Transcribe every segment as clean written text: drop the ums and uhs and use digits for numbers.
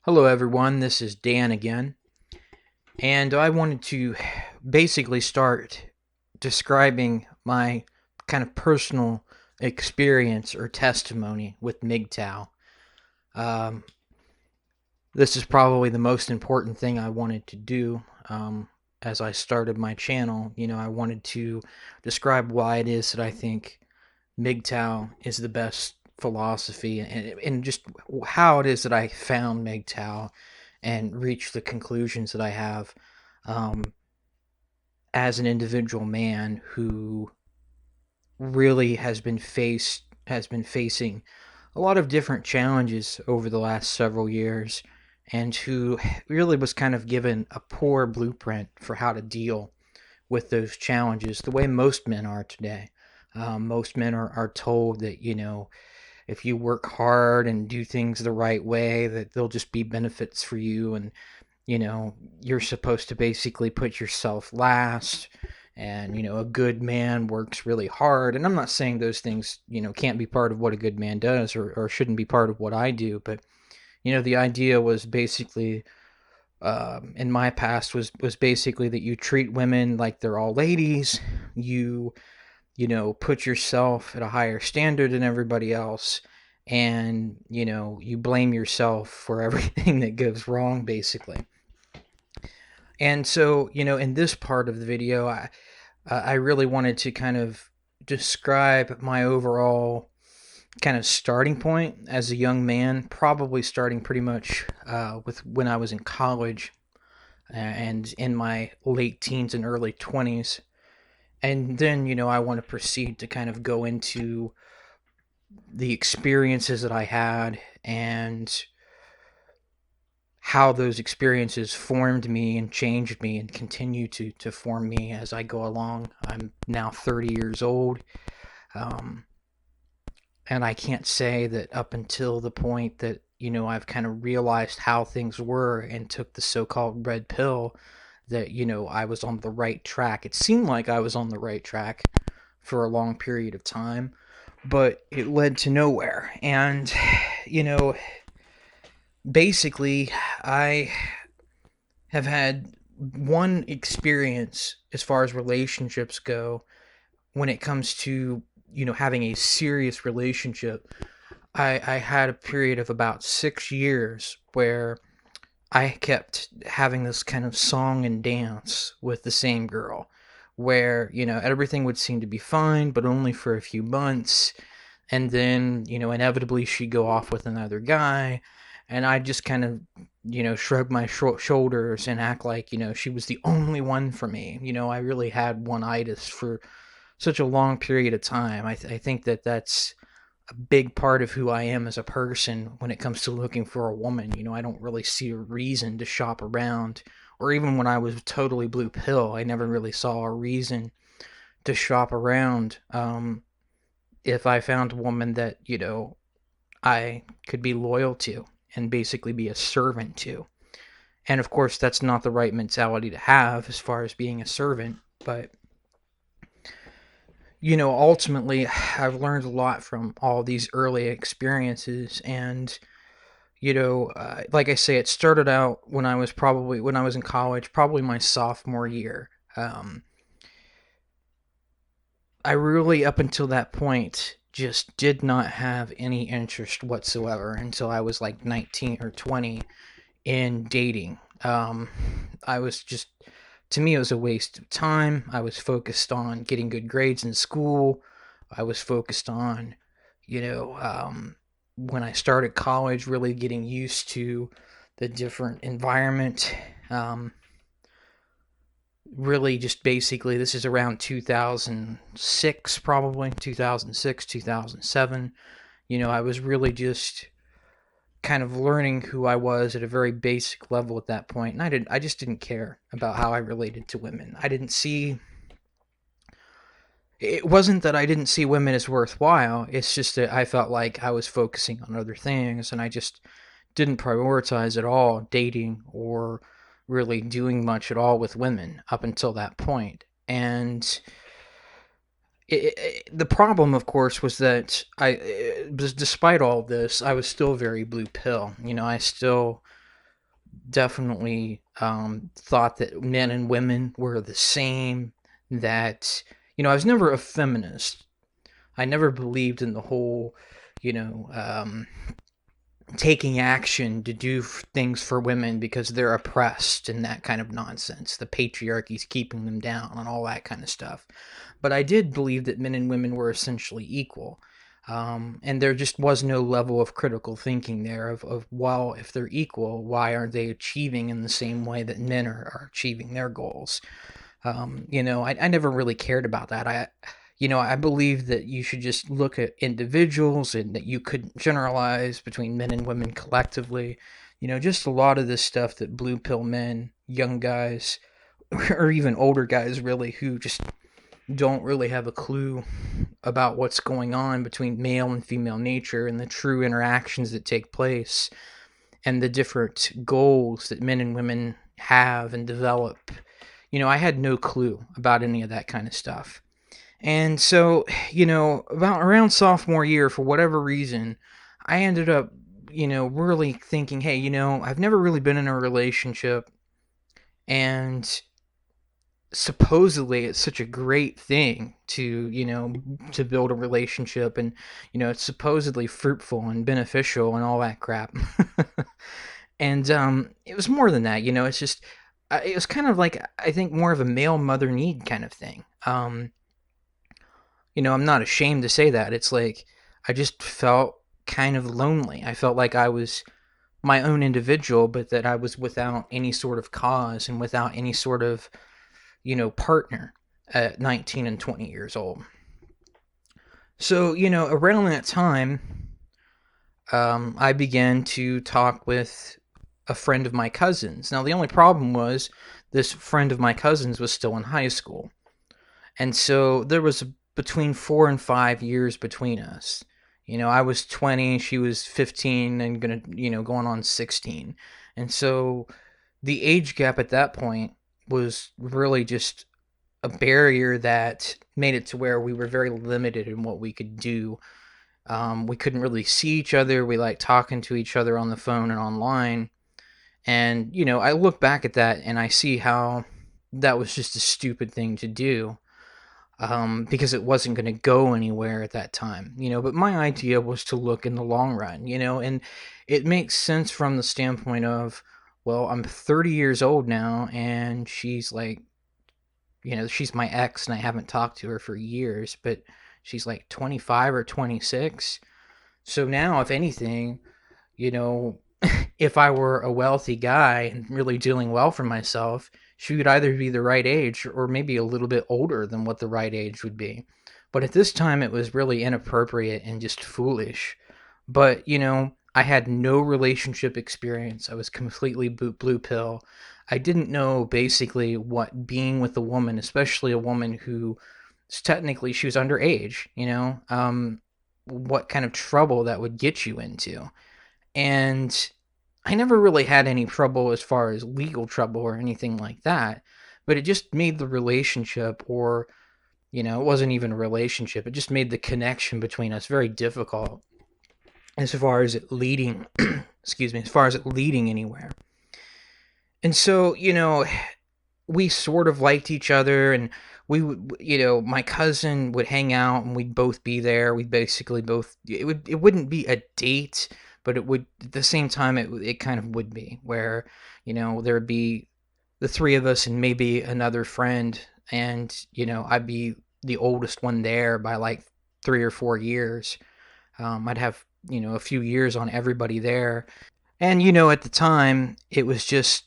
Hello, everyone. This is Dan again, and I wanted to basically start describing my kind of personal experience or testimony with MGTOW. Um, this is probably the most important thing I wanted to do as I started my channel. I wanted to describe why it is that I think MGTOW is the best philosophy and just how it is that I found MGTOW and reached the conclusions that I have um, as an individual man who really has been facing a lot of different challenges over the last several years, and who really was kind of given a poor blueprint for how to deal with those challenges the way most men are today. Most men are told that, if you work hard and do things the right way, that there'll just be benefits for you. And, you're supposed to basically put yourself last. And, a good man works really hard. And I'm not saying those things, can't be part of what a good man does or shouldn't be part of what I do. But, the idea was basically in my past was basically that you treat women like they're all ladies. You put yourself at a higher standard than everybody else, and you blame yourself for everything that goes wrong, basically. And so, in this part of the video, I really wanted to kind of describe my overall kind of starting point as a young man, probably starting pretty much with when I was in college and in my late teens and early 20s. And then, I want to proceed to kind of go into the experiences that I had and how those experiences formed me and changed me and continue to form me as I go along. I'm now 30 years old. Um, and I can't say that up until the point that, I've kind of realized how things were and took the so called red pill, that, I was on the right track. It seemed like I was on the right track for a long period of time, but it led to nowhere. And, you know, basically, I have had one experience as far as relationships go when it comes to, having a serious relationship. I had a period of about 6 years where I kept having this kind of song and dance with the same girl, where, everything would seem to be fine, but only for a few months. And then, inevitably she'd go off with another guy. And I just kind of, shrug my shoulders and act like, she was the only one for me. I really had one-itis for such a long period of time. I think that that's a big part of who I am as a person when it comes to looking for a woman. I don't really see a reason to shop around, or even when I was totally blue pill, I never really saw a reason to shop around. If I found a woman that, I could be loyal to and basically be a servant to. And of course, that's not the right mentality to have as far as being a servant, but ultimately, I've learned a lot from all these early experiences. And, like I say, it started out when I was in college, probably my sophomore year. I really, up until that point, just did not have any interest whatsoever until I was like 19 or 20 in dating. I was just, to me, it was a waste of time. I was focused on getting good grades in school. I was focused on, you know, um, when I started college, really getting used to the different environment. Really, just basically, this is around 2006, probably 2006, 2007. I was really just kind of learning who I was at a very basic level at that point, and I just didn't care about how I related to women. I didn't see It wasn't that I didn't see women as worthwhile. It's just that I felt like I was focusing on other things, and I just didn't prioritize at all dating or really doing much at all with women up until that point. And the problem, of course, was that despite all of this, I was still very blue pill. I still definitely thought that men and women were the same. That, I was never a feminist. I never believed in the whole, you know, taking action to do things for women because they're oppressed and that kind of nonsense. The patriarchy's keeping them down and all that kind of stuff. But I did believe that men and women were essentially equal. And there just was no level of critical thinking there of, well, if they're equal, why aren't they achieving in the same way that men are achieving their goals? I never really cared about that. I believe that you should just look at individuals and that you couldn't generalize between men and women collectively. Just a lot of this stuff that blue pill men, young guys, or even older guys really who just don't really have a clue about what's going on between male and female nature and the true interactions that take place and the different goals that men and women have and develop. I had no clue about any of that kind of stuff. And so, about around sophomore year, for whatever reason, I ended up, really thinking, hey, I've never really been in a relationship, and supposedly it's such a great thing to build a relationship, and it's supposedly fruitful and beneficial and all that crap. And it was more than that. It's just it was kind of like, I think, more of a male mother need kind of thing. I'm not ashamed to say that. It's like I just felt kind of lonely. I felt like I was my own individual, but that I was without any sort of cause and without any sort of, partner at 19 and 20 years old. So, around that time, I began to talk with a friend of my cousin's. Now, the only problem was this friend of my cousin's was still in high school. And so there was between 4 and 5 years between us. I was 20, she was 15 and going on 16. And so the age gap at that point was really just a barrier that made it to where we were very limited in what we could do. We couldn't really see each other. We liked talking to each other on the phone and online. And, I look back at that and I see how that was just a stupid thing to do, because it wasn't going to go anywhere at that time, But my idea was to look in the long run, and it makes sense from the standpoint of, well, I'm 30 years old now, and she's like, she's my ex, and I haven't talked to her for years, but she's like 25 or 26. So now, if anything, you know, if I were a wealthy guy and really doing well for myself, she would either be the right age or maybe a little bit older than what the right age would be. But at this time, it was really inappropriate and just foolish. But, I had no relationship experience. I was completely blue pill. I didn't know basically what being with a woman, especially a woman who technically she was underage, what kind of trouble that would get you into. And I never really had any trouble as far as legal trouble or anything like that, but it just made the relationship, or, it wasn't even a relationship, it just made the connection between us very difficult as far as it leading, excuse me, as far as it leading anywhere. And so, we sort of liked each other, and we would, my cousin would hang out and we'd both be there. We'd basically both, it wouldn't be a date, but it would, at the same time, it kind of would be where, there would be the three of us and maybe another friend. And, I'd be the oldest one there by like 3 or 4 years. I'd have, a few years on everybody there. And, at the time, it was just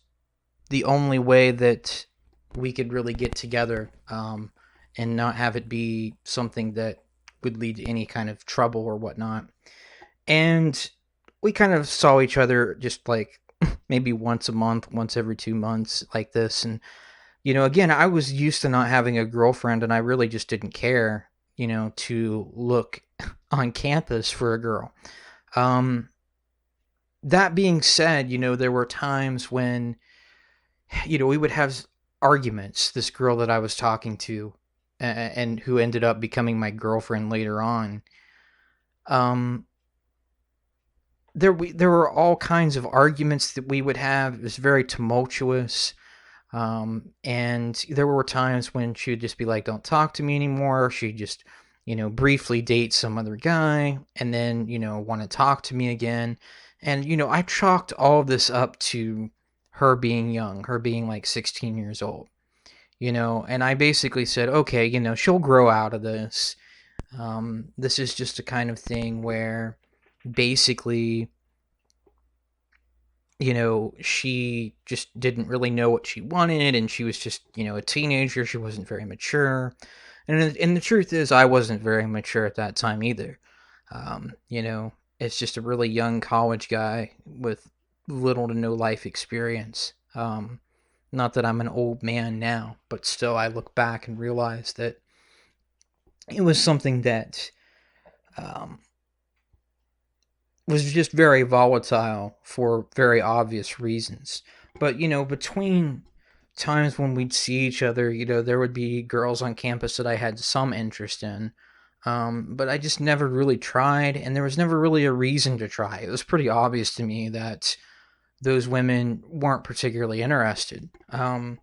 the only way that we could really get together, and not have it be something that would lead to any kind of trouble or whatnot. And we kind of saw each other just like maybe once a month, once every 2 months, like this. And, again, I was used to not having a girlfriend, and I really just didn't care, to look on campus for a girl. Um, that being said, there were times when, we would have arguments. This girl that I was talking to, and who ended up becoming my girlfriend later on, um, there were all kinds of arguments that we would have. It was very tumultuous. And there were times when she would just be like, "Don't talk to me anymore." She'd just, briefly date some other guy and then, want to talk to me again. And, I chalked all of this up to her being young, her being like 16 years old, and I basically said, okay, she'll grow out of this. This is just a kind of thing where basically, she just didn't really know what she wanted, and she was just, a teenager. She wasn't very mature. And the truth is, I wasn't very mature at that time either. It's just a really young college guy with little to no life experience. Not that I'm an old man now, but still, I look back and realize that it was something that um, was just very volatile for very obvious reasons. But, between times when we'd see each other, there would be girls on campus that I had some interest in. But I just never really tried, and there was never really a reason to try. It was pretty obvious to me that those women weren't particularly interested. And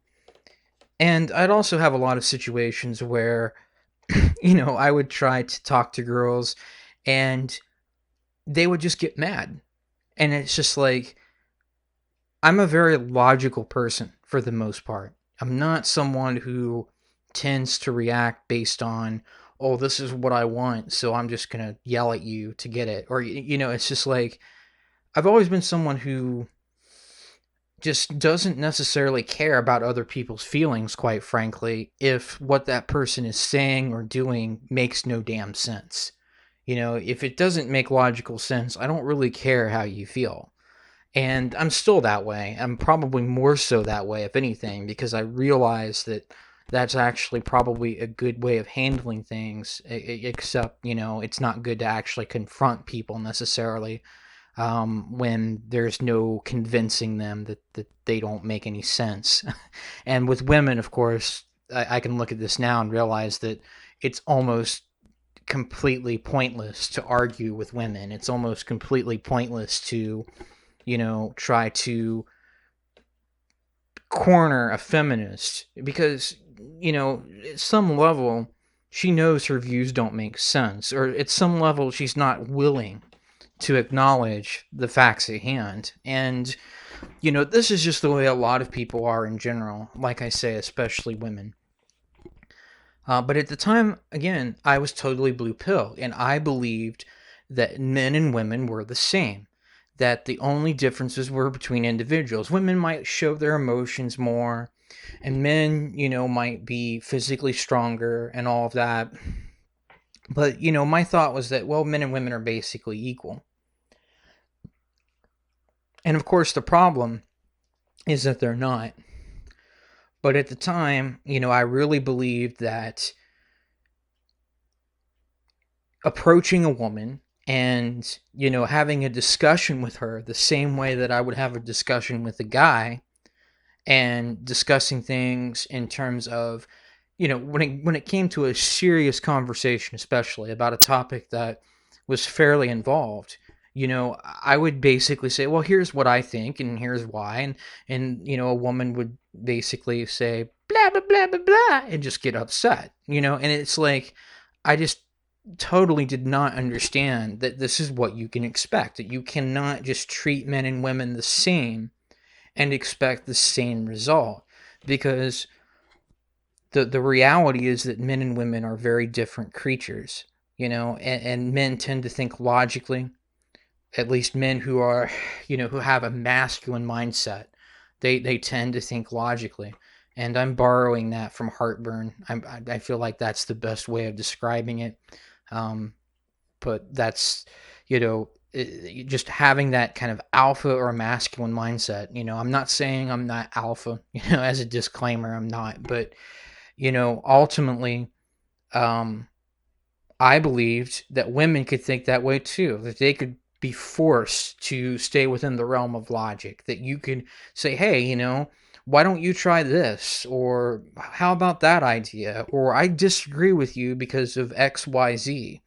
I'd also have a lot of situations where, I would try to talk to girls and they would just get mad. And it's just like, I'm a very logical person for the most part. I'm not someone who tends to react based on, oh, this is what I want, so I'm just going to yell at you to get it. Or, it's just like, I've always been someone who just doesn't necessarily care about other people's feelings, quite frankly, if what that person is saying or doing makes no damn sense. If it doesn't make logical sense, I don't really care how you feel. And I'm still that way. I'm probably more so that way, if anything, because I realize that that's actually probably a good way of handling things, except, it's not good to actually confront people necessarily when there's no convincing them that they don't make any sense. And with women, of course, I can look at this now and realize that it's almost completely pointless to argue with women. It's almost completely pointless to, try to corner a feminist because, at some level, she knows her views don't make sense, or at some level, she's not willing to acknowledge the facts at hand. And, this is just the way a lot of people are in general, like I say, especially women. But at the time, again, I was totally blue pill, and I believed that men and women were the same, that the only differences were between individuals. Women might show their emotions more, and men, might be physically stronger and all of that. But, my thought was that, well, men and women are basically equal. And of course, the problem is that they're not. But at the time, I really believed that approaching a woman and, having a discussion with her the same way that I would have a discussion with a guy and discussing things in terms of, when it came to a serious conversation, especially about a topic that was fairly involved, I would basically say, well, here's what I think and here's why. And, a woman would basically say, blah, blah, blah, blah, blah, and just get upset, and it's like, I just totally did not understand that this is what you can expect, that you cannot just treat men and women the same and expect the same result, because the reality is that men and women are very different creatures, and men tend to think logically. At least men who are, who have a masculine mindset, they tend to think logically. And I'm borrowing that from Heartburn. I feel like that's the best way of describing it. Um, but that's, just having that kind of alpha or masculine mindset. I'm not saying I'm not alpha, as a disclaimer, I'm not. But, ultimately, um, I believed that women could think that way too, that they could be forced to stay within the realm of logic, that you could say, hey, why don't you try this? Or how about that idea? Or I disagree with you because of XYZ.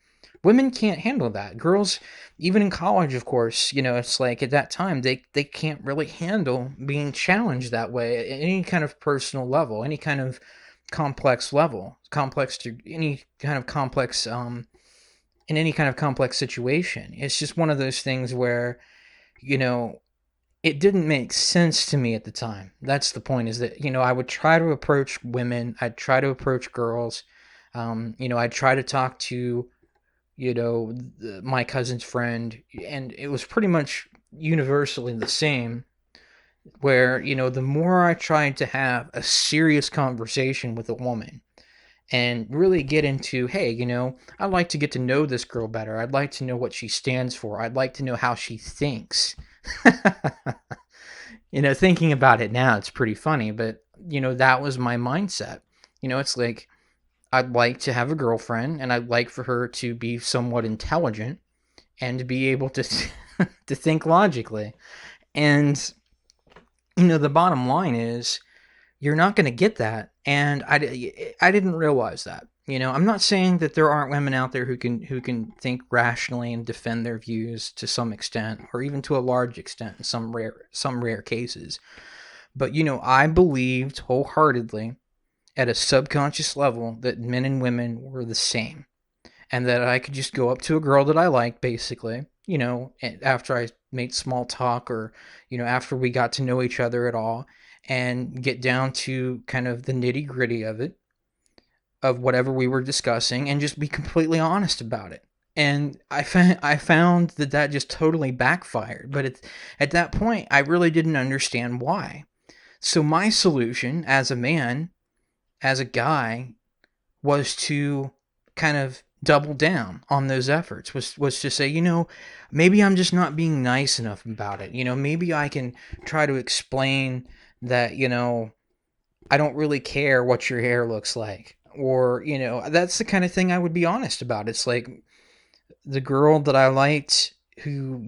women can't handle that. Girls, even in college, of course, it's like at that time they can't really handle being challenged that way at any kind of personal level, any kind of complex level, complex to any kind of complex in any kind of complex situation. It's just one of those things where, you know, it didn't make sense to me at the time. That's the point, is that, I would try to approach women, I'd try to approach girls, I'd try to talk to, my cousin's friend, and it was pretty much universally the same. Where, the more I tried to have a serious conversation with a woman and really get into, hey, I'd like to get to know this girl better. I'd like to know what she stands for. I'd like to know how she thinks. Thinking about it now, it's pretty funny, but that was my mindset. It's like I'd like to have a girlfriend, and I'd like for her to be somewhat intelligent and to be able to to think logically. And the bottom line is, you're not going to get that, and I didn't realize that. I'm not saying that there aren't women out there who can think rationally and defend their views to some extent, or even to a large extent in some rare cases. But I believed wholeheartedly at a subconscious level that men and women were the same, and that I could just go up to a girl that I liked, basically, after I made small talk, or, after we got to know each other at all, and get down to kind of the nitty gritty of it, of whatever we were discussing, and just be completely honest about it. And I found that just totally backfired. But at that point, I really didn't understand why. So my solution as a man, as a guy, was to kind of double down on those efforts, was to say, maybe I'm just not being nice enough about it. Maybe I can try to explain that, I don't really care what your hair looks like. Or, that's the kind of thing I would be honest about. It's like the girl that I liked, who,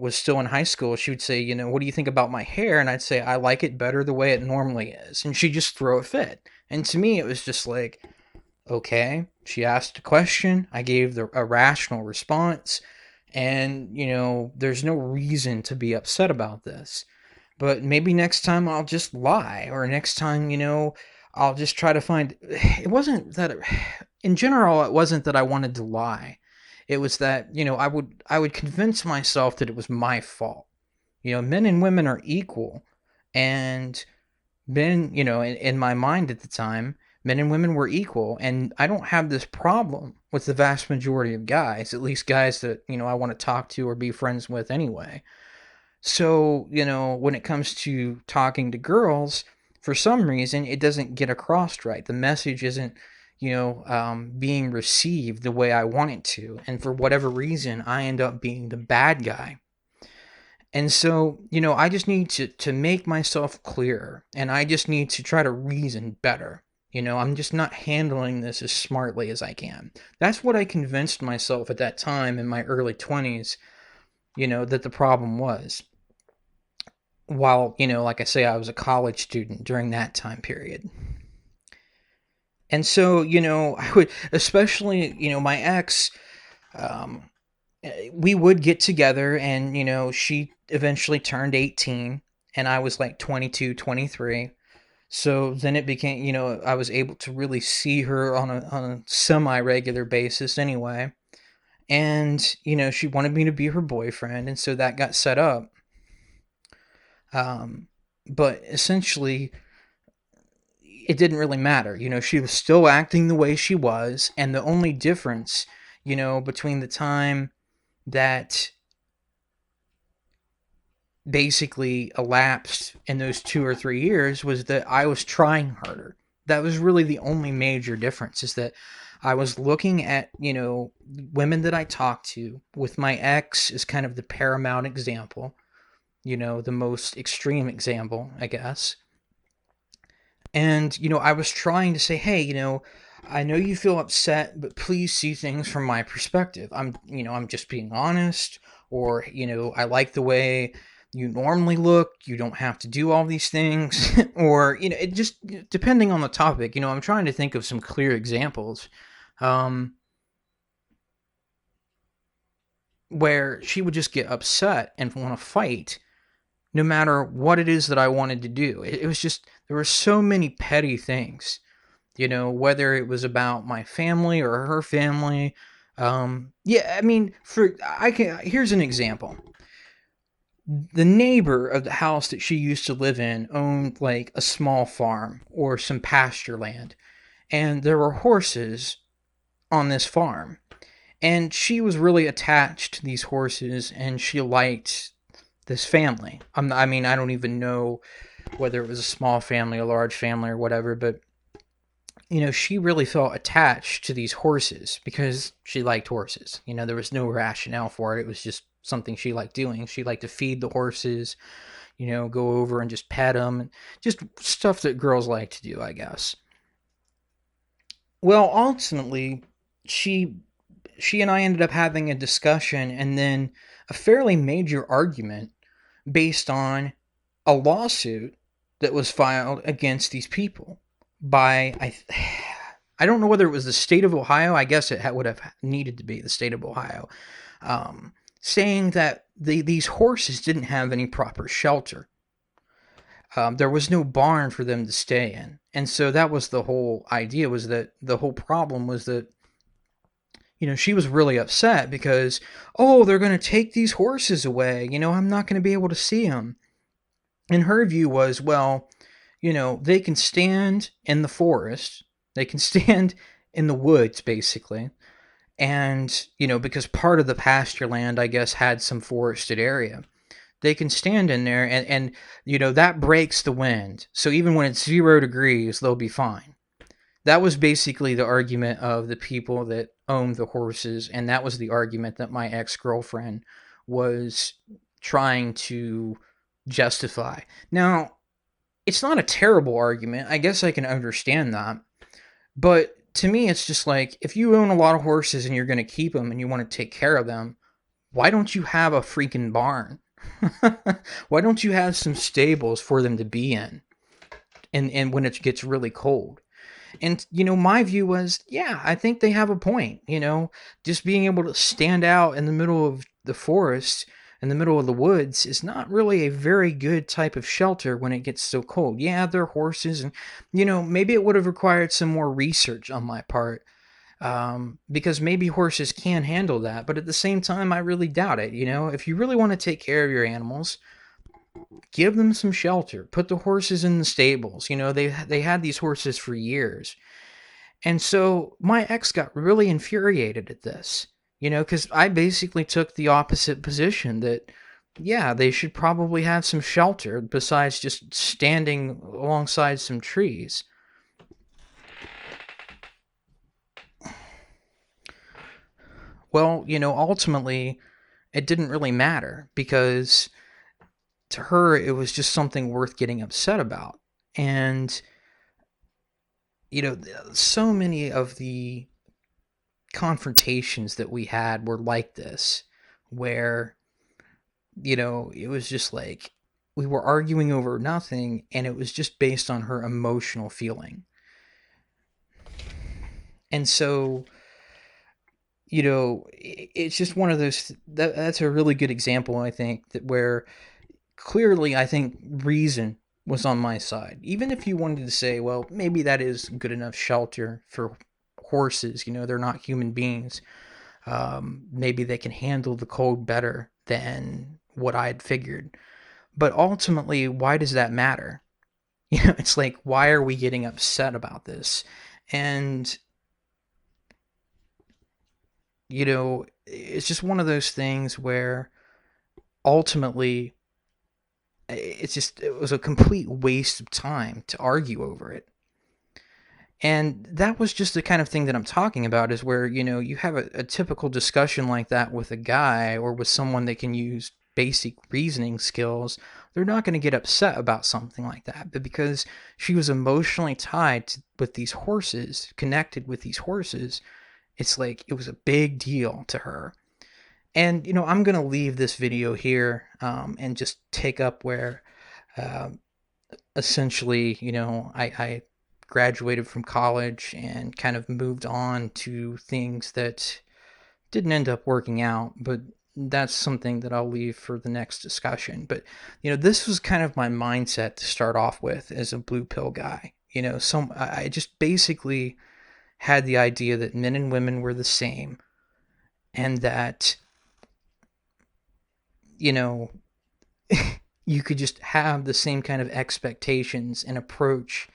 was still in high school, she would say, what do you think about my hair? And I'd say, I like it better the way it normally is. And she'd just throw a fit. And to me, it was just like, okay, she asked a question, I gave a rational response, and, there's no reason to be upset about this. But maybe next time I'll just lie, or next time, I'll just try to find. It wasn't that, in general, it wasn't that I wanted to lie. It was that, I would convince myself that it was my fault. Men and women are equal, and men, in my mind at the time, men and women were equal, and I don't have this problem with the vast majority of guys, at least guys that, I want to talk to or be friends with anyway. So, when it comes to talking to girls, for some reason, it doesn't get across right. The message isn't, being received the way I want it to. And for whatever reason, I end up being the bad guy. And so, I just need to make myself clearer, and I just need to try to reason better. I'm just not handling this as smartly as I can. That's what I convinced myself at that time in my early 20s, that the problem was. While, like I say, I was a college student during that time period. And so, I would, especially, my ex, um, we would get together, and, she eventually turned 18, and I was like 22, 23. So then it became, I was able to really see her on a semi-regular basis anyway. And, she wanted me to be her boyfriend, and so that got set up. Um, but essentially, it didn't really matter. She was still acting the way she was, and the only difference, between the time that basically elapsed in those 2 or 3 years was that I was trying harder. That was really the only major difference, is that I was looking at, women that I talked to, with my ex as kind of the paramount example, the most extreme example, I guess. And, I was trying to say, hey, I know you feel upset, but please see things from my perspective. I'm just being honest, or, I like the way you normally look. You don't have to do all these things, or, it just, depending on the topic, I'm trying to think of some clear examples. Um, where she would just get upset and want to fight no matter what it is that I wanted to do. It was just, there were so many petty things, whether it was about my family or her family. Yeah, I mean, here's an example. The neighbor of the house that she used to live in owned like a small farm or some pasture land, and there were horses on this farm. And she was really attached to these horses, and she liked this family. I mean, I don't even know whether it was a small family, a large family, or whatever, but she really felt attached to these horses because she liked horses. There was no rationale for it. It was just something she liked doing. She liked to feed the horses, go over and just pet them, and just stuff that girls like to do, I guess. Well, ultimately, she she and I ended up having a discussion and then a fairly major argument based on a lawsuit that was filed against these people by I don't know whether it was the state of Ohio. I guess it would have needed to be the state of Ohio, saying that these horses didn't have any proper shelter. There was no barn for them to stay in, and so that was the whole idea. Was that the whole problem was that she was really upset because, oh, they're going to take these horses away. I'm not going to be able to see them. And her view was, well, they can stand in the forest, they can stand in the woods, basically. And, because part of the pasture land, I guess, had some forested area. They can stand in there and that breaks the wind. So even when it's 0 degrees, they'll be fine. That was basically the argument of the people that owned the horses, and that was the argument that my ex-girlfriend was trying to justify. Now, it's not a terrible argument. I guess I can understand that. But to me, it's just like, if you own a lot of horses and you're going to keep them and you want to take care of them, why don't you have a freaking barn? Why don't you have some stables for them to be in? And when it gets really cold. And, my view was, yeah, I think they have a point. Just being able to stand out in the middle of the forest, in the middle of the woods, is not really a very good type of shelter when it gets so cold. Yeah, they're horses, and, maybe it would have required some more research on my part. Because maybe horses can handle that, but at the same time, I really doubt it. If you really want to take care of your animals, give them some shelter. Put the horses in the stables. They had these horses for years. And so my ex got really infuriated at this, because I basically took the opposite position that, yeah, they should probably have some shelter besides just standing alongside some trees. Well, ultimately, it didn't really matter because to her, it was just something worth getting upset about. And, so many of the confrontations that we had were like this, where, it was just like we were arguing over nothing and it was just based on her emotional feeling. And so, it's just one of those that's a really good example, I think, that where clearly I think reason was on my side. Even if you wanted to say, well, maybe that is good enough shelter for horses, they're not human beings. Maybe they can handle the cold better than what I had figured. But ultimately, why does that matter? It's like, why are we getting upset about this? And, it's just one of those things where ultimately it was a complete waste of time to argue over it. And that was just the kind of thing that I'm talking about, is where, you have a typical discussion like that with a guy or with someone that can use basic reasoning skills. They're not going to get upset about something like that. But because she was emotionally tied with these horses, connected with these horses, it's like it was a big deal to her. And, I'm going to leave this video here and just take up where uh, essentially, I graduated from college and kind of moved on to things that didn't end up working out. But, that's something that I'll leave for the next discussion. But, this was kind of my mindset to start off with as a blue pill guy. I just basically had the idea that men and women were the same, and that, you know, you could just have the same kind of expectations and approach,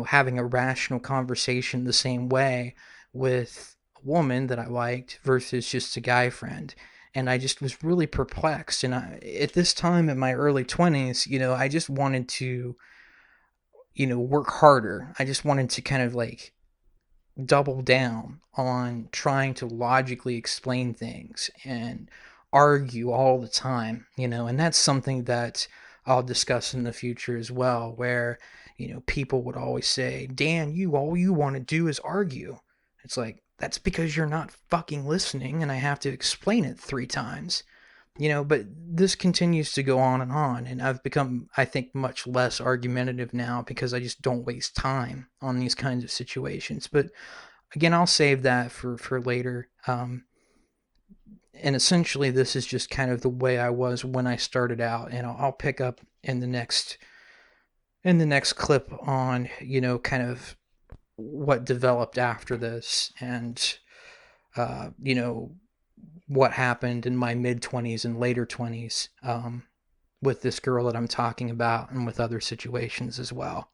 having a rational conversation the same way with a woman that I liked versus just a guy friend. And I just was really perplexed. And at this time in my early 20s, I just wanted to, work harder. I just wanted to kind of like double down on trying to logically explain things and argue all the time, and that's something that I'll discuss in the future as well, where, people would always say, Dan, all you want to do is argue. It's like, that's because you're not fucking listening and I have to explain it 3 times. But this continues to go on, and I've become, I think, much less argumentative now because I just don't waste time on these kinds of situations. But again, I'll save that for later. And essentially, this is just kind of the way I was when I started out, and I'll pick up in the next clip on, kind of what developed after this, and you know what happened in my mid 20s and later 20s, with this girl that I'm talking about, and with other situations as well.